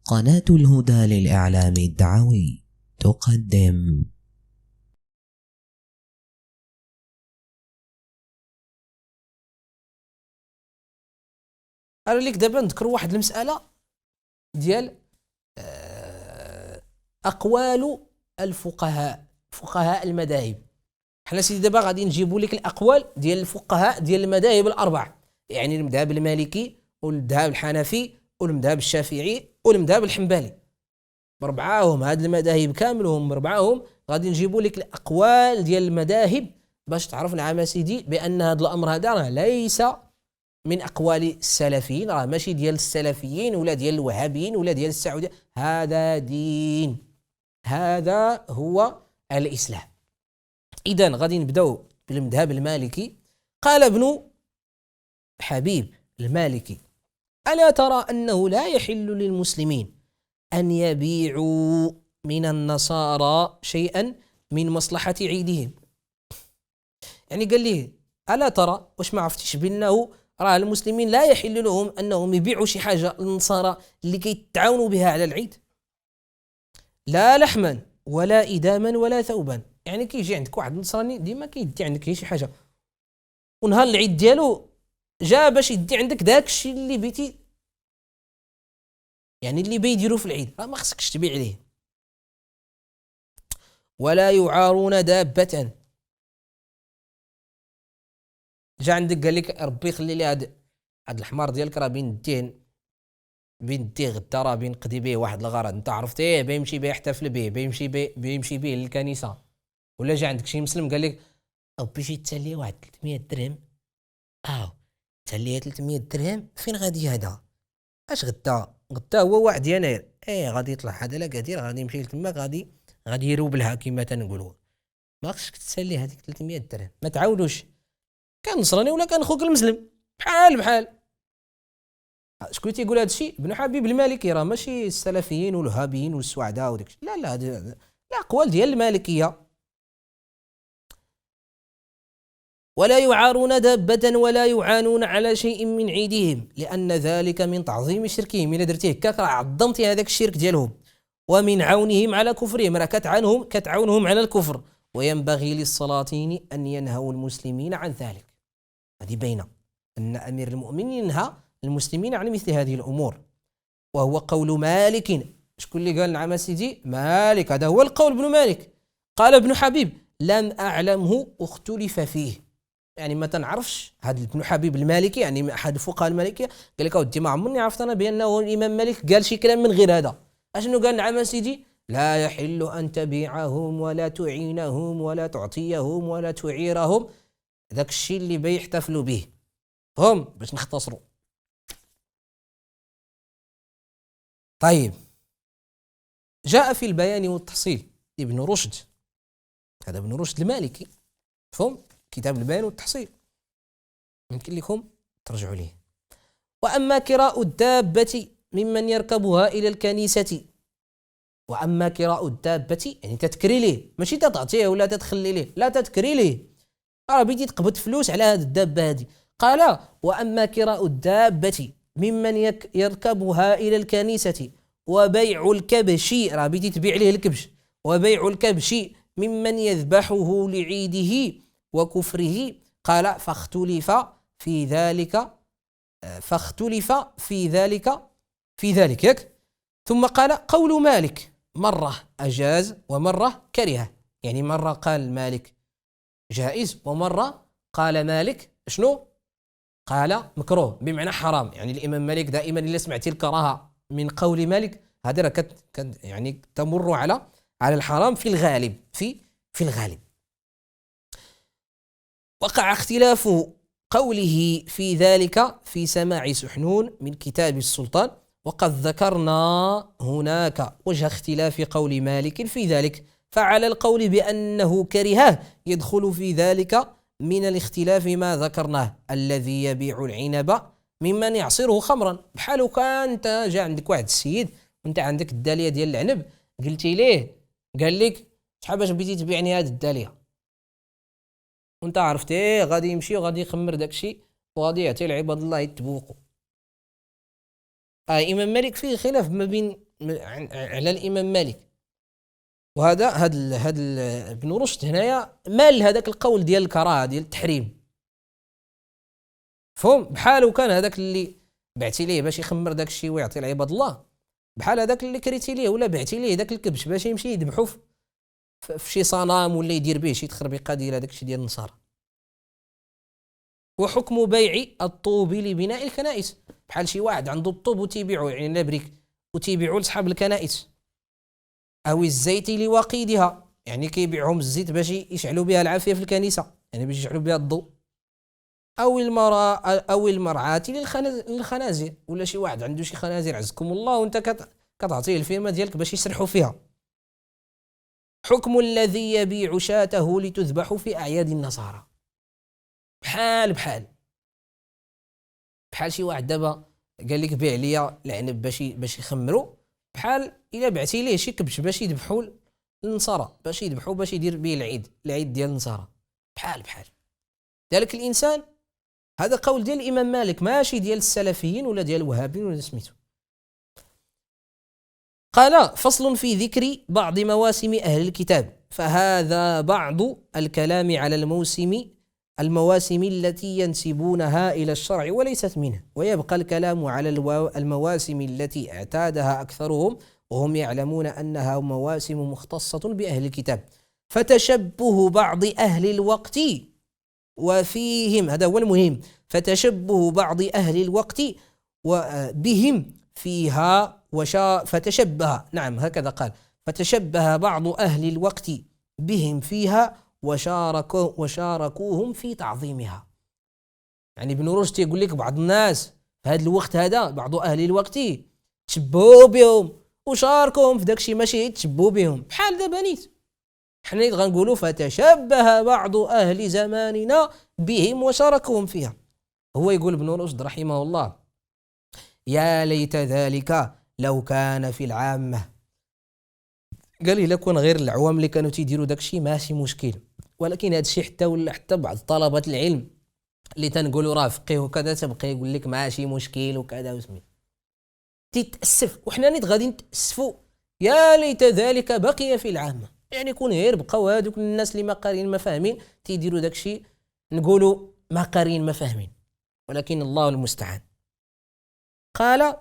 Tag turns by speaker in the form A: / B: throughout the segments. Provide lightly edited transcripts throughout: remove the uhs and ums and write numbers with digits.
A: قناة الهدى للإعلام الدعوي تقدم.
B: أنا ليك دابا نذكر واحد المسألة ديال أقوال الفقهاء، فقهاء المذاهب. حنا سيدي دابا غادي نجيبوا لك الأقوال ديال الفقهاء ديال المذاهب الأربع، يعني المذهب المالكي والمذهب الحنفي والمذهب الشافعي والمذهب الحنبلي. بربعاهم هاد المذاهب كاملهم بربعاهم غادي نجيبوا لك الأقوال ديال المذاهب باش تعرف نعم سيدي بأن هذا الأمر هذا راه ليس من أقوال السلفيين، راه ماشي ديال السلفيين ولا ديال الوهابيين ولا ديال السعودية، هذا دين، هذا هو الإسلام. إذن غادي نبداو بالمذهب المالكي. قال ابن حبيب المالكي: ألا ترى أنه لا يحل للمسلمين أن يبيعوا من النصارى شيئا من مصلحة عيدهم؟ يعني قال ليه ألا ترى، واش ما عرفتيش بأنه راه المسلمين لا يحل لهم أنهم يبيعوا شي حاجة للنصارى اللي كيتعاونوا بها على العيد، لا لحما ولا إداما ولا ثوبا. يعني كيجي عندك واحد نصراني ديما كيدي عندك شي حاجة، ونهار العيد ديالو جا باش يدي عندك داك الشيء اللي بيتي، يعني اللي بيديروا في العيد، راه ما خصكش تبيع ليه. ولا يعارون دابة، جا عندك قال لك ربي يخلي لي هاد الحمار ديالك راه بين ديه غدا، راه بنقضي به واحد الغرض، انت عرفتيه، بيمشي به يحتفل به، بيمشي به للكنيسه. ولا جا عندك شي مسلم قال لك ربي شي تسالي واحد 300 درهم، تسالي 300 درهم، فين غادي هذا؟ اش غدا هو 1 يناير، غادي يطلع هذا لاكادير، غادي يمشي لتماك، غادي يروب لها كما تنقولوا. ما خصك تسالي هذيك 300 درهم، ما تعاودوش. كان نصراني ولا كان خوك المسلم بحال. شكون تيقول هذا الشيء؟ ابن حبيب المالكي، راه ماشي السلفيين والوهابيين والسعداء وداك الشيء، لا هذه الاقوال ديال المالكيه. ولا يعارون دابة ولا يعانون على شيء من عيدهم، لأن ذلك من تعظيم شركهم. إلا درتي هكاك راه عظمتي هذاك الشرك ديالهم، ومن عونهم على كفرهم، راه كتعاونهم على الكفر. وينبغي للسلاطين أن ينهوا المسلمين عن ذلك. هذه باينة أن أمير المؤمنين ينهى المسلمين عن مثل هذه الأمور، وهو قول مالك. شكون اللي قال نعم سيدي؟ مالك، هذا هو القول ابن مالك. قال ابن حبيب: لم أعلمه اختلف فيه. يعني ما تنعرفش هذا ابن حبيب المالكي، يعني أحد الفقهاء المالكية، قال لك أودي ما عمرني عرفت أنا بأنه الإمام مالك قال شي كلام من غير هذا. أشنو قال نعم سيدي؟ لا يحل أن تبيعهم ولا تعينهم ولا تعطيهم ولا تعيرهم، ذاك الشيء اللي بيحتفلوا به هم، باش نختصروا. طيب، جاء في البيان والتحصيل ابن رشد، هذا ابن رشد المالكي، فهم كتاب البيان والتحصيل يمكن لكم ترجعوا ليه. وأما كراء الدابة ممن يركبها إلى الكنيسة، وأما كراء الدابة يعني تتكري ليه، ماشي تتعطيه ولا تتخلي ليه، لا تتكري ليه، راه بيتي تقبض فلوس على هذه الدابة هذه. قال: وأما كراء الدابة ممن يركبها إلى الكنيسة، وبيع الكبش، راه بيتي تبيع ليه الكبش، وبيع الكبش ممن يذبحه لعيده وكفره. قال: فاختلف في ذلك ثم قال: قول مالك مرة أجاز ومرة كره، يعني مرة قال مالك جائز ومرة قال مالك شنو؟ قال مكروه، بمعنى حرام. يعني الإمام مالك دائما إلا سمعتي الكراهة من قول مالك هذا يعني تمر على الحرام في الغالب، في الغالب. وقع اختلاف قوله في ذلك في سماع سحنون من كتاب السلطان، وقد ذكرنا هناك وجه اختلاف قول مالك في ذلك، فعلى القول بأنه كرهه يدخل في ذلك من الاختلاف ما ذكرناه، الذي يبيع العنب ممن يعصره خمرا. بحال كان انت جاء عندك واحد السيد وانت عندك الدالية ديال العنب، قلتي ليه، قال لك شحال باش بغيتي تبيعني هذه الدالية، وانت عرفتي غادي يمشي وغادي يخمر داكشي وغادي يعطي لعباد الله يتبوقوا. امام مالك فيه خلاف ما بين على الإمام مالك. وهذا هاد ابن رشد هنايا مال هذاك القول ديال الكراهة ديال التحريم. فهم بحال وكان هذاك اللي بعتي ليه باش يخمر داك الشيء ويعطي لعباد الله، بحال هذاك اللي كريتي ليه ولا بعتي ليه داك الكبش باش يمشي يذبحو في شي صنم ولا يدير به شي تخربيقه ديال هذاك الشيء ديال النصارى. وحكم بيع الطوب لبناء الكنائس، بحال شي واحد عنده الطوب وتيبيعو يعني لابريك وتيبيعو لصحاب الكنائس، او الزيت لوقيدها يعني كيبيعهم الزيت باش يشعلوا بها العافيه في الكنيسه، يعني باش يشعلوا بها الضوء. او المرعاة للخنازير، ولا شي واحد عنده شي خنازير عزكم الله وانت كتعطيه الفيمه ديالك باش يسرحوا فيها. حكم الذي يبيع شاته لتذبح في اعياد النصارى، بحال شي واحد دابا قال لك بيع لي العنب باش يخمروا، بحال الا بعتي ليه شي كبش باش يذبحوا النصارى، باش يدير به العيد ديال النصارى. بحال ذلك الانسان. هذا قول ديال الامام مالك ماشي ديال السلفيين ولا ديال الوهابيين ولا سميتو. قال: فصل في ذكر بعض مواسم أهل الكتاب، فهذا بعض الكلام على المواسم التي ينسبونها إلى الشرع وليست منه، ويبقى الكلام على المواسم التي اعتادها أكثرهم وهم يعلمون أنها مواسم مختصة بأهل الكتاب، فتشبه بعض أهل الوقت وفيهم، هذا هو المهم، فتشبه بعض أهل الوقت وبهم فيها فتشبه، نعم هكذا قال، فتشبه بعض أهل الوقت بهم فيها وشاركوهم في تعظيمها. يعني ابن رشد يقول لك بعض الناس في هذا الوقت هذا، بعض أهل الوقت تشبهوا بهم وشاركوهم في داك الشيء، ماشي تشبهوا بهم بحال دابا نيت حنا غنقولوا فتشبه بعض أهل زماننا بهم وشاركوهم فيها. هو يقول ابن رشد رحمه الله: يا ليت ذلك لو كان في العامة. قال لي لكون غير العوام اللي كانوا تيديروا داك الشيء ماشي مشكل، ولكن هذا الشيء حتى ولا حتى بعض طلبة العلم اللي تنقولوا راه فقيه وكذا تبقى يقول لك ماشي مشكل وكذا وسمي تتأسف، وحنا نيت غادي نتأسفوا. يا ليت ذلك بقي في العامة، يعني يكون غير بقاو هذوك الناس اللي ما قارين ما فاهمين تيديروا داك الشيء، نقولوا ما قارين ما فاهمين، ولكن الله المستعان. قال: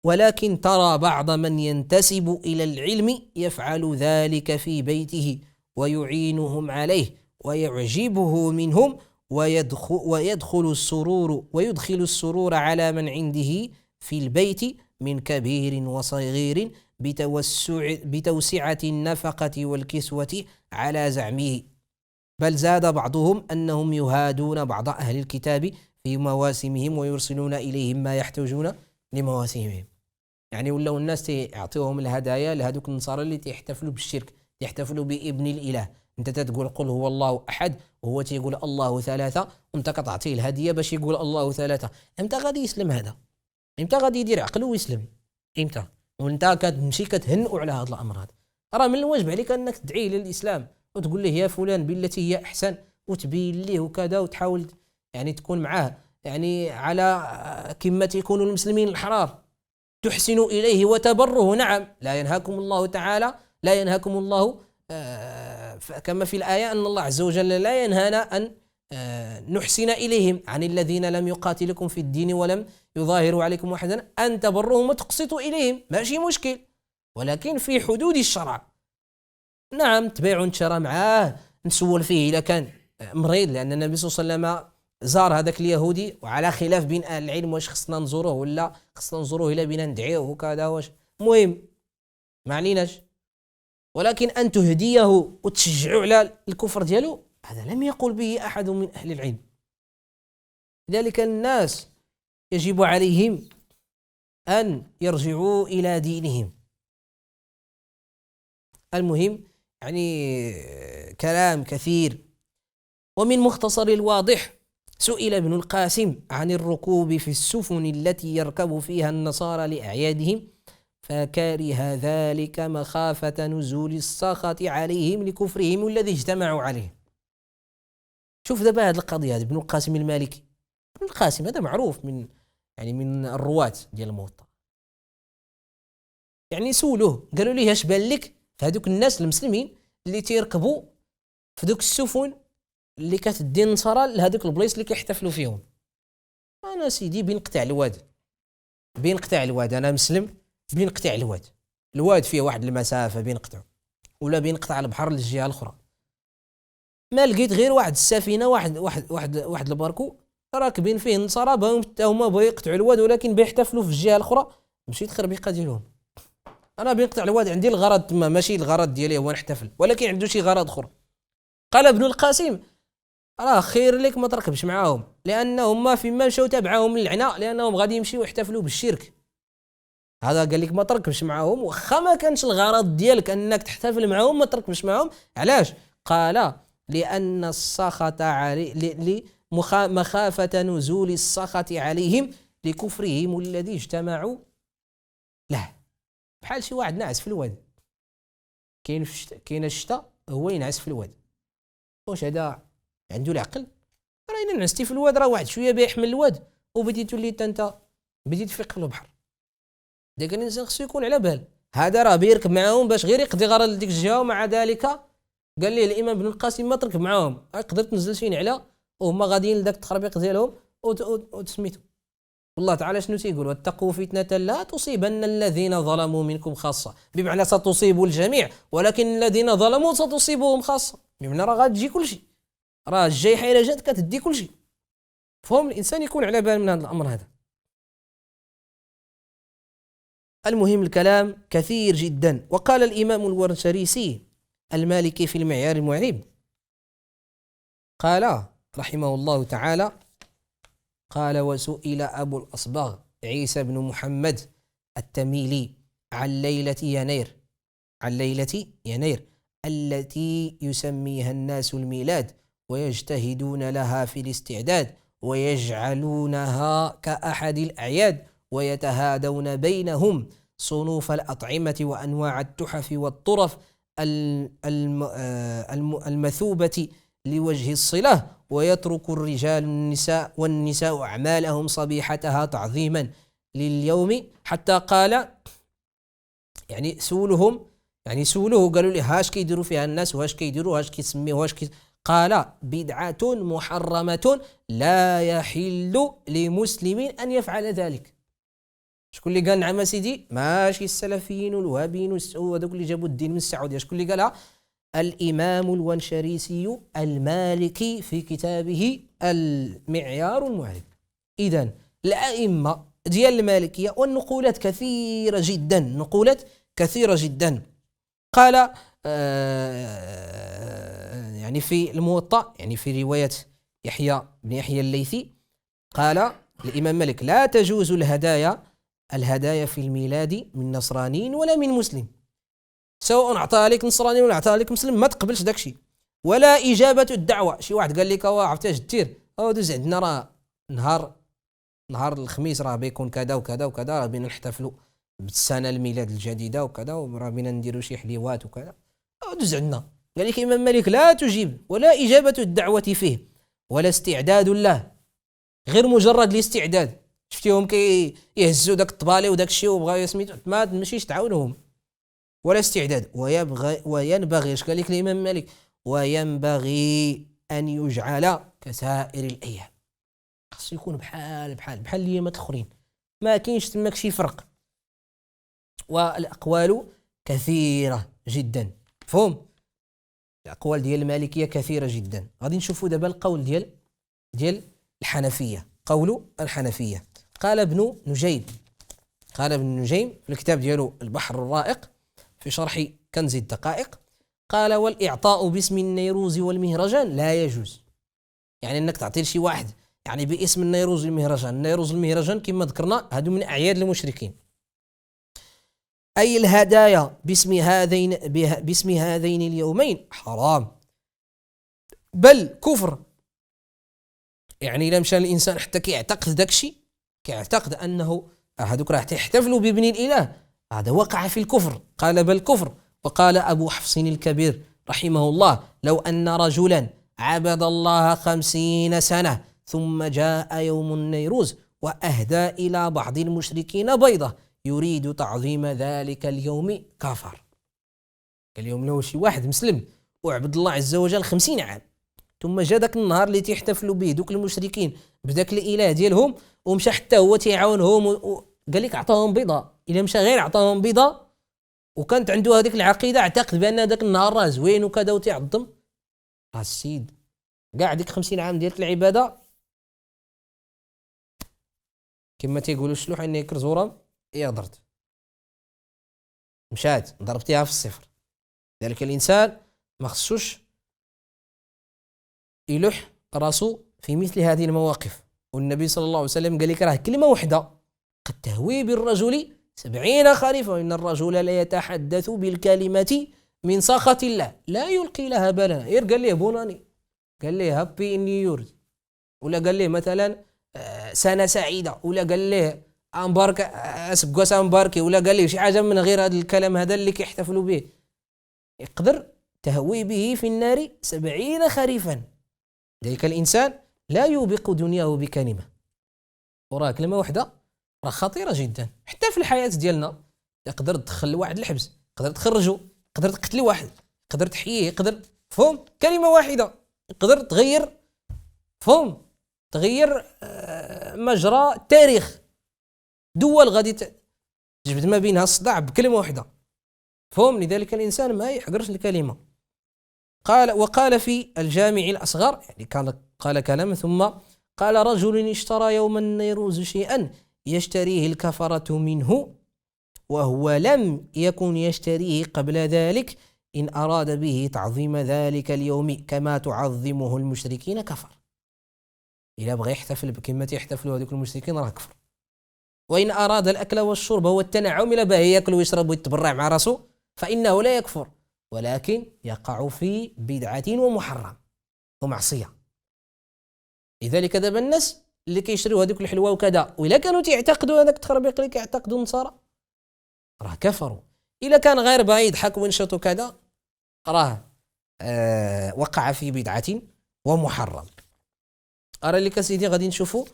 B: ولكن ترى بعض من ينتسب إلى العلم يفعل ذلك في بيته ويعينهم عليه ويعجبه منهم ويدخل السرور على من عنده في البيت من كبير وصغير بتوسعة النفقة والكسوة على زعمه. بل زاد بعضهم أنهم يهادون بعض أهل الكتاب في مواسمهم ويرسلون إليهم ما يحتاجون لمواسمهم. يعني ولاو الناس يعطيوهم الهدايا لهذوك النصارى اللي تيحتفلوا بالشرك، يحتفلوا بابن الإله. انت تقول قل هو الله احد وهو تيقول الله ثلاثه، وانت كتعطيه الهديه باش يقول الله ثلاثه. امتى غادي يسلم هذا؟ امتى غادي يدير عقله ويسلم؟ امتى؟ وانت كتمشي كتهنئوا على هذا الامر هذا. راه من الواجب عليك انك تدعيه للاسلام وتقول له يا فلان بالتي هي احسن، وتبين له وكذا، وتحاول يعني تكون معاه يعني على كما يكون المسلمين الحرار، تحسن إليه وتبره. نعم، لا ينهاكم الله تعالى، لا ينهاكم الله كما في الآية أن الله عز وجل لا ينهانا أن نحسن إليهم عن الذين لم يقاتلكم في الدين ولم يظاهروا عليكم أحدا أن تبروهم وتقسطوا إليهم، ماشي مشكل، ولكن في حدود الشرع. نعم، تبيع ونتشرى معاه، نسول فيه إذا كان مريض، لأن النبي صلى الله عليه وسلم زار هذاك اليهودي، وعلى خلاف بين اهل العلم واش خصنا نزوروه ولا خصنا نزوروه الا بينا ندعيوه وكذا، واش المهم ما عليناش، ولكن ان تهديه وتشجعوا على الكفر ديالو هذا لم يقل به احد من اهل العلم. لذلك الناس يجب عليهم ان يرجعوا الى دينهم. المهم يعني كلام كثير. ومن مختصر الواضح سئل ابن القاسم عن الركوب في السفن التي يركب فيها النصارى لأعيادهم، فكره ذلك مخافة نزول السخط عليهم لكفرهم الذي اجتمعوا عليه. شوف دابا هذه القضية، ابن القاسم المالكي، ابن القاسم هذا معروف من الرواة ديال الموطأ، يعني سولوه قالوا ليه اش بان لك في هذوك الناس المسلمين اللي تيركبوا في دوك السفن اللي كتدي النصارى لهذوك البلايص اللي كيحتفلوا فيهم. انا سيدي بنقطع الواد، انا مسلم بنقطع الواد فيه واحد المسافه بنقطعو، ولا بنقطع البحر للجهه الاخرى. ما لقيت غير واحد السفينه، واحد الباركو راكبين فيه النصارى هما بغاو يقطعوا الواد ولكن بيحتفلوا في الجهه الاخرى. مشيت خربيقه ديالهم. انا بنقطع الواد عندي الغرض تما، ماشي الغرض ديالي هو نحتفل، ولكن عنده شي غرض اخر. قال ابن القاسم راه خير لك ما تركبش معاهم، لانهم ما فيما مشاو تبعهم اللعنه، لانهم غادي يمشيو يحتفلوا بالشرك. هذا قال لك ما تركبش معاهم، واخا ما كانش الغرض ديالك انك تحتفل معاهم ما تركبش معاهم. علاش؟ قال لان السخط علي مخافه نزول السخط عليهم لكفرهم الذي اجتمعوا له. بحال شي واحد ناعس في الواد، كاين الشتاء هو ينعس في الواد. واش هذا عنده العقل؟ راه الا نعستي في الواد راه واحد شويه بيحمل الواد وبديت تولي انت بديت تفيق في البحر. داك الانسان خصو يكون على بال. هذا راه بيركب معاهم باش غير يقضي غرض ديك الجهه، ومع ذلك قال ليه الامام ابن القاسم ما تركب معاهم، تقدر تنزل شي نعله وهما غاديين لذاك التخربيق ديالهم وتسميتو. والله تعالى شنو تيقول؟ واتقوا فتنة لا تصيبن الذين ظلموا منكم خاصة، بمعنى ستصيب الجميع ولكن الذين ظلموا ستصيبهم خاصة، بمعنى راه غتجي كل شيء، راه الجاي حيله جات كتدي كل شيء. فهم الانسان يكون على بال من هذا الامر هذا. المهم الكلام كثير جدا. وقال الامام الورشريسي المالكي في المعيار المعرب، قال رحمه الله تعالى، قال وسئل أبو الأصبغ عيسى بن محمد التميلي عن ليلة يناير التي يسميها الناس الميلاد، ويجتهدون لها في الاستعداد ويجعلونها كأحد الأعياد، ويتهادون بينهم صنوف الأطعمة وأنواع التحف والطرف المثوبة لوجه الصلة، ويترك الرجال والنساء أعمالهم صبيحتها تعظيما لليوم. حتى قال يعني سولوه قالوا لي هاش كيديروا فيها الناس، وهاش كيديروا، هاش كيسميوا، قال بدعة محرمة لا يحل لمسلم أن يفعل ذلك. شكون اللي قال نعم سيدي؟ ماشي السلفيين والوهابيين وهذوك اللي جابوا الدين من السعودية. شكون اللي قالها؟ الإمام الونشريسي المالكي في كتابه المعيار المعرب. إذن الأئمة ديال المالكية والنقولات كثيرة جدا. قال يعني في الموطأ، يعني في رواية يحيى بن يحيى الليثي، قال الإمام مالك لا تجوز الهدايا في الميلاد من نصراني ولا من مسلم، سواء اعطاها لك نصراني ولا اعطاها لك مسلم ما تقبلش داكشي. ولا اجابه الدعوه، شي واحد قال لك عرفتي اش دير، دوز عندنا راه نهار الخميس راه بيكون كذا وكذا وكذا، راه بينا نحتفلوا بالسنه الميلاد الجديده وكذا، وراه بينا نديروا شي حليوات وكذا، دوز عندنا. قال لك الامام مالك لا تجيب ولا اجابه الدعوه فيه ولا استعداد له، غير مجرد الاستعداد. شفتيهم يهزوا داك الطبالي وداك الشيء وبغاو يسميتو، ما تمشيش تعاونهم ولا استعداد. وينبغي اش قال لك الامام مالك؟ وينبغي ان يجعل كسائر الايام، خصو يكون بحال الايامات الاخرين، ما كاينش تماك شي فرق. والاقوال كثيره جدا، فهم الاقوال ديال المالكيه كثيره جدا. غادي نشوفوا دابا القول ديال الحنفيه. قول الحنفيه، قال ابن نجيم في الكتاب ديالو البحر الرائق في شرح كنز الدقائق، قال والإعطاء باسم النيروز والمهرجان لا يجوز. يعني أنك تعطي لشي واحد يعني باسم النيروز والمهرجان كما ذكرنا هادو من أعياد المشركين. أي الهدايا باسم هذين اليومين حرام بل كفر. يعني إلا مشى الإنسان حتى كيعتقد داكشي، كيعتقد أنه هادوك راح يحتفلوا بابن الإله، هذا وقع في الكفر. قال بل كفر. وقال أبو حفص الكبير رحمه الله لو أن رجلا عبد الله 50 سنة ثم جاء يوم النيروز وأهدى إلى بعض المشركين بيضة يريد تعظيم ذلك اليوم كفر. اليوم لو شي واحد مسلم وعبد الله عز وجل 50 عام، ثم جا داك النهار اللي تيحتفلوا به دوك المشركين بداك الاله ديالهم، ومشى حتى هو تيعاونهم قال لك عطاهم بيضه، الا مشى غير عطاهم بيضه وكانت عنده هذيك العقيده، اعتقد بان داك النهار راه زوين وكذا وتيعظم، راه السيد كاع ديك 50 عام ديال العباده كما تيقولوا الشلوح اني يكرز ورم يغدرت مشات ضربتيها في الصفر. ذلك الانسان ما خصوش يلح راسو في مثل هذه المواقف. والنبي صلى الله عليه وسلم قال لك راه كلمه واحده قد تهوي بالرجل 70 خريفا، وان الرجل لا يتحدث بالكلمه من سخط الله لا يلقي لها بالا. غير قال ليه بوناني، قال ليه هابي نيو يور، ولا قال ليه مثلا سنه سعيده، ولا قال ليه امبارك اسبقوا سامباركي، ولا قال ليه شي حاجه من غير هذا الكلام هذا اللي كيحتفلوا به، يقدر تهوي به في النار 70 خريفا. ذلك الانسان لا يوبق دنياه بكلمه، وراه كلمه واحده راه خطيره جدا. حتى في الحياه ديالنا تقدر تدخل واحد الحبس، تقدر تخرجه، تقدر تقتل واحد، تقدر تحييه، يقدر فهم كلمه واحده تقدر تغير فهم تغير مجرى التاريخ. دول غادي تجبد ما بينها الصداع بكلمه واحده فهم. لذلك الانسان ما يحقرش الكلمه. وقال في الجامع الاصغر، يعني قال كلام ثم قال رجل اشترى يوم النيروز شيئا يشتريه الكفرة منه وهو لم يكن يشتريه قبل ذلك، إن أراد به تعظيم ذلك اليوم كما تعظمه المشركين كفر. إلا بغى يحتفل بكما يحتفلوا هذوك المشركين راه كفر. وإن أراد الأكل والشرب والتنعم، إلا بغى يأكل ويشرب ويتبرع مع راسه فإنه لا يكفر، ولكن يقع في بدعة ومحرم ومعصية. لذلك دابا الناس اللي كيشريوا هذوك الحلوى وكذا، وإلا كانوا تيعتقدوا هذاك التخربيق اللي كيعتقدوا النصارى راه كفروا. إلا كان غير بغى يضحك وينشط وكذا راه وقع في بدعة ومحرم. أرى لك سيدي غادي نشوفوا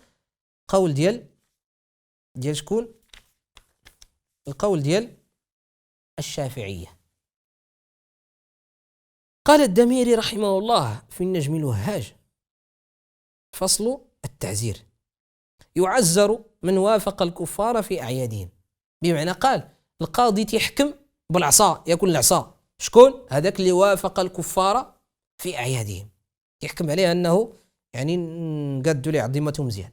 B: قول ديال شكون؟ القول ديال الشافعية. قال الدميري رحمه الله في النجم الوهاج فصل التعزير: يعزر من وافق الكفار في أعيادهم. بمعنى قال القاضي تيحكم بالعصا، يكون العصا شكون؟ هذاك اللي وافق الكفار في أعيادهم، يحكم عليه أنه يعني نقدوا لي عظيمته مزيان.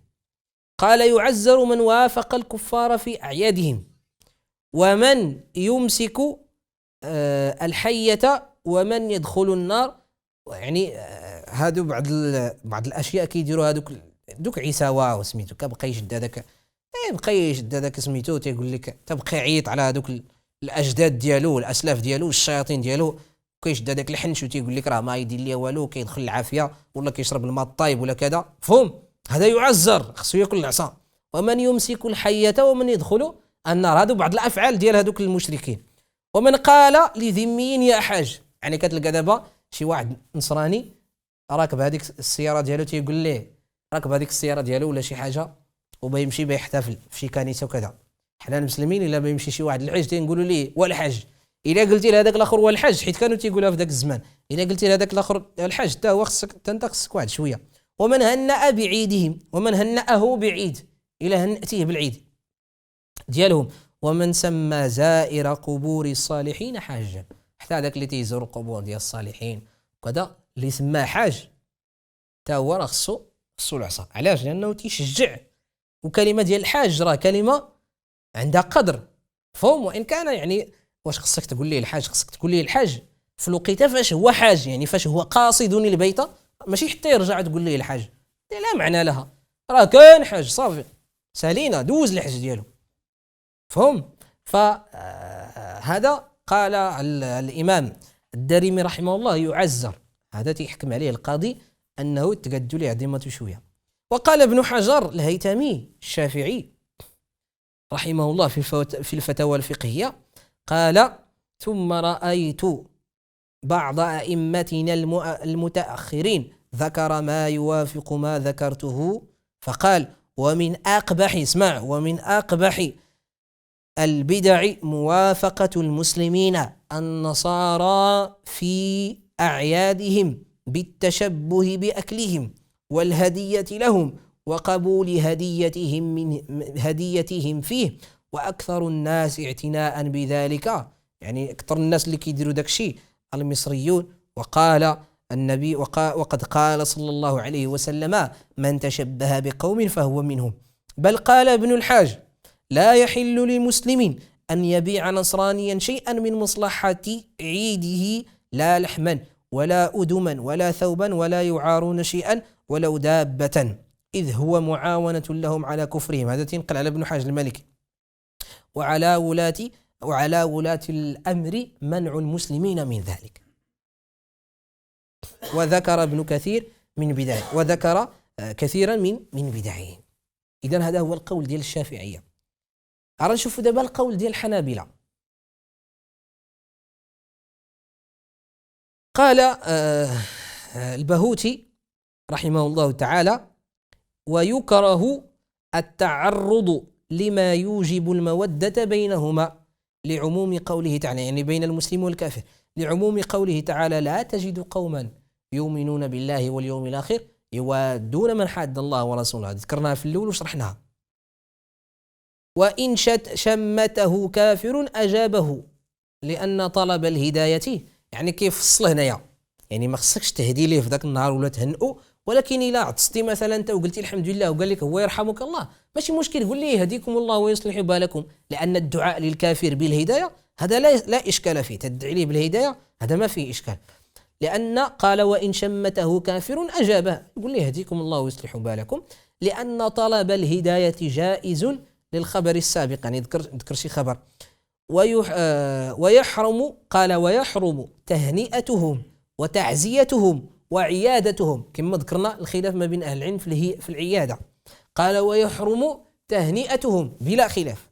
B: قال يعزر من وافق الكفار في أعيادهم، ومن يمسك الحية، ومن يدخل النار. يعني هادو بعض الاشياء كيديروا دوك عيساوه وسميتو، كبقى يشد هذاك سميتو تيقول لك تبقى يعيط على هذوك الاجداد ديالو والاسلاف ديالو والشياطين ديالو، كيشد هذاك الحنش وتيقول لك راه ما يدير ليا والو، كيدخل العافيه ولا كيشرب الماء الطايب ولا كذا فهم. هذا يعزر، خصو ياكل العصا. ومن يمسك الحية ومن يدخل النار، هادو بعض الافعال ديال هذوك المشركين. ومن قال لذمي يا حاج، يعني كتلقى دابا شي واحد نصراني راكب هذيك السياره ديالو تيقول ليه راكب هذيك السياره ديالو ولا شي حاجه وبيمشي بيحتفل في شي كنيسه وكذا. حنا المسلمين الا بيمشي شي واحد الحج تنقولوا ليه والحج. الا قلتي لهذاك الاخر والحج، حيت كانوا تيقولوها في ذاك الزمان، الا قلتي لهذاك الاخر الحج حتى هو خصك واحد شويه. ومن هنأ بعيدهم، ومن هنأه بعيد الى هنأتيه بالعيد ديالهم. ومن سمى زائر قبور الصالحين حاجا، حتى هذاك اللي تيزور القبور ديال الصالحين وكذا اللي سماه حاج تا هو راه خصو العصا. علاش؟ لانه تيشجع. وكلمه ديال الحاج راه كلمه عندها قدر فهم. وان كان يعني واش خصك تقول ليه الحاج، خصك تقول ليه الحاج في الوقيته فاش هو حاج، يعني فاش هو قاصد البيت، ماشي حتى يرجع تقول ليه الحاج، لا معنى لها. راه كان حاج صافي سالينا دوز الحج ديالو فهم. فهذا قال الإمام الدارمي رحمه الله يعزر، هذا تيحكم عليه القاضي أنه تقدوا ليه عظيمته شوية. وقال ابن حجر الهيثمي الشافعي رحمه الله في الفتاوى الفقهية قال: ثم رأيت بعض أئمتنا المتأخرين ذكر ما يوافق ما ذكرته، فقال: ومن أقبح، اسمع، ومن أقبح البدع موافقة المسلمين النصارى في أعيادهم بالتشبه بأكلهم والهدية لهم وقبول هديتهم فيه، وأكثر الناس اعتناء بذلك، يعني أكثر الناس اللي كيديروا داك الشيء المصريون. وقال النبي وقد قال صلى الله عليه وسلم: من تشبه بقوم فهو منهم. بل قال ابن الحاج: لا يحل لمسلم أن يبيع نصرانيا شيئا من مصلحة عيده، لا لحما ولا أدما ولا ثوبا، ولا يعارون شيئا ولو دابة، إذ هو معاونة لهم على كفرهم. هذا تنقل على ابن حاج المالكي. وعلى ولاة الأمر منع المسلمين من ذلك. وذكر ابن كثير من بدعه، وذكر كثيرا من بدعه. إذن هذا هو القول ديال الشافعية. أرى نشوفوا دابا القول ديال الحنابلة. قال البهوتي رحمه الله تعالى: ويكره التعرض لما يوجب المودة بينهما، لعموم قوله تعالى، يعني بين المسلم والكافر، لعموم قوله تعالى: لا تجد قوما يؤمنون بالله واليوم الآخر يوادون من حاد الله ورسوله. ذكرناها في الأول وشرحناها. وإن شمته كافر أجابه، لأن طلب الهداية، يعني كيف فصل هنايا، يعني ما خصكش تهدي ليه في ذاك النهار ولا تهنئه، ولكن إلا عطستي مثلا أنت وقلتي الحمد لله وقال لك هو يرحمك الله، ماشي مشكل، قول لي يهديكم الله ويصلح بالكم، لأن الدعاء للكافر بالهداية هذا لا إشكال فيه، تدعي ليه بالهداية هذا ما فيه إشكال. لأن قال: وإن شمته كافر أجابه، يقول لي يهديكم الله ويصلح بالكم، لأن طلب الهداية جائز للخبر السابق، يعني ذكر شي خبر. ويحرم، قال: ويحرم تهنئتهم وتعزيتهم وعيادتهم، كما ذكرنا الخلاف ما بين أهل العلم في العيادة. قال: ويحرم تهنئتهم بلا خلاف،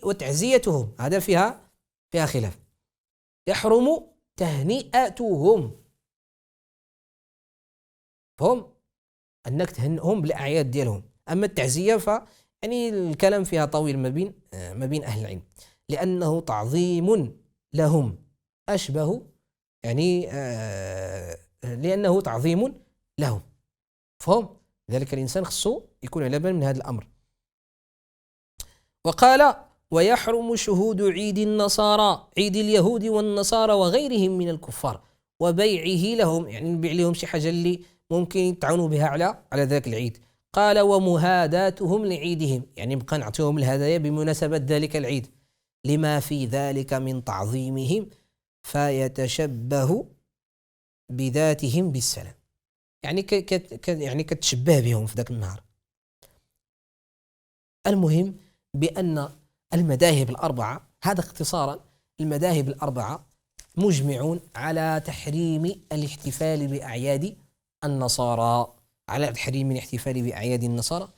B: وتعزيتهم هذا فيها خلاف. يحرم تهنئتهم، فهم أنك تهنئهم بالأعياد ديالهم. أما التعزية يعني الكلام فيها طويل ما بين أهل العلم، لأنه تعظيم لهم أشبه، يعني لأنه تعظيم لهم، فهم ذلك الإنسان خصو يكون على بال من هذا الأمر. وقال: ويحرم شهود عيد النصارى، عيد اليهود والنصارى وغيرهم من الكفار، وبيعه لهم، يعني نبيع لهم شي حاجة اللي ممكن يتعاونوا بها على ذاك العيد. قال: ومهاداتهم لعيدهم، يعني نبقى نعطيهم الهدايا بمناسبة ذلك العيد، لما في ذلك من تعظيمهم، فيتشبه بذاتهم بالسلام، يعني يعني كتشبه بهم في ذاك النهار. المهم بأن المذاهب الأربعة، هذا اختصارا، المذاهب الأربعة مجمعون على تحريم الاحتفال بأعياد النصارى،